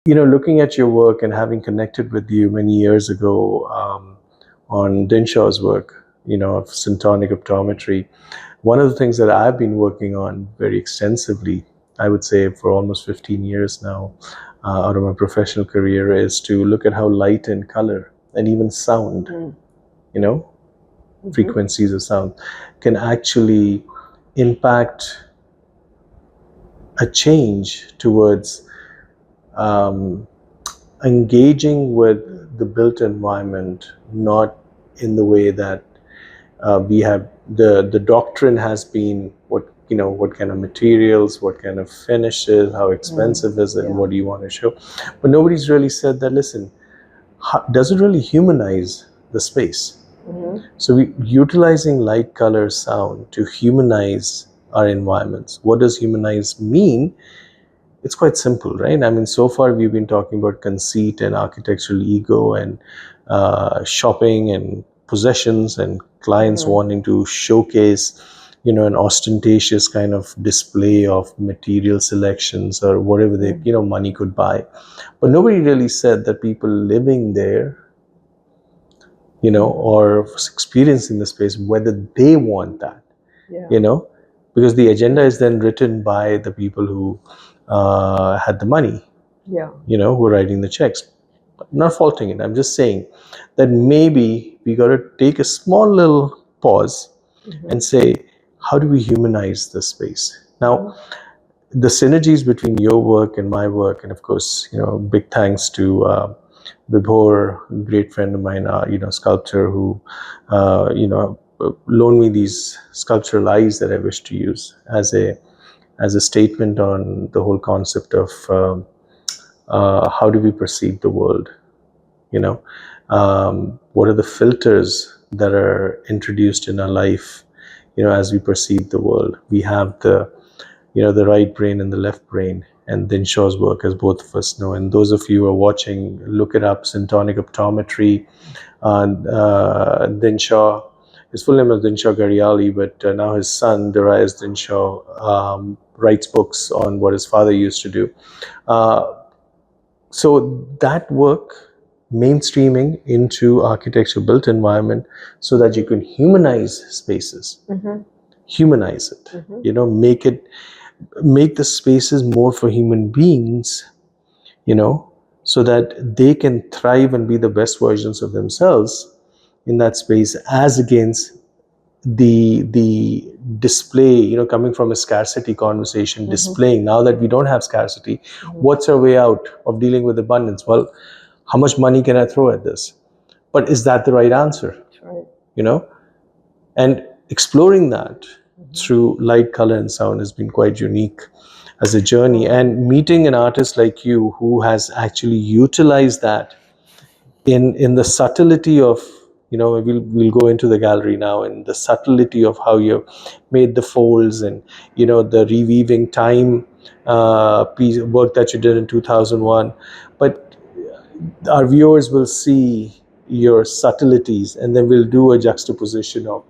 Looking at your work and having connected with you many years ago on Dinshaw's work, of syntonic optometry, one of the things that I've been working on very extensively, I would say for almost 15 years now, out of my professional career, is to look at how light and color and even sound, frequencies of sound can actually impact a change towards engaging with the built environment, not in the way that we have the doctrine has been what kind of materials, what kind of finishes, how expensive is it, what do you want to show, but nobody's really said that. Listen, does it really humanize the space? So we utilizing light, color, sound to humanize our environments. What does humanize mean? It's quite simple, right? I mean, so far we've been talking about conceit and architectural ego and shopping and possessions and clients wanting to showcase, an ostentatious kind of display of material selections or whatever they, money could buy. But nobody really said that people living there, or experiencing the space, whether they want that, because the agenda is then written by the people who had the money, who were writing the checks. I'm not faulting it. I'm just saying that maybe we got to take a small little pause and say, how do we humanize the space? Now, the synergies between your work and my work, and of course, big thanks to Vibhor, a great friend of mine, sculptor who, loaned me these sculptural eyes that I wish to use as a statement on the whole concept of how do we perceive the world. What are the filters that are introduced in our life, as we perceive the world? We have the right brain and the left brain, and Dinshaw's work, as both of us know. And those of you who are watching, look it up, syntonic optometry. Dinshaw, his full name is Dinshaw Gariali, but now his son, Darius Dinshaw, writes books on what his father used to do. So that work, mainstreaming into architecture built environment so that you can humanize spaces, humanize it, make the spaces more for human beings, so that they can thrive and be the best versions of themselves in that space, as against the display, coming from a scarcity conversation, displaying. Now that we don't have scarcity, what's our way out of dealing with abundance? Well, how much money can I throw at this? But is that the right answer? Right. And exploring that through light, color, and sound has been quite unique as a journey. And meeting an artist like you who has actually utilized that in the subtlety of, we'll go into the gallery now, and the subtlety of how you made the folds and, the reweaving time piece work that you did in 2001. But our viewers will see your subtleties, and then we'll do a juxtaposition of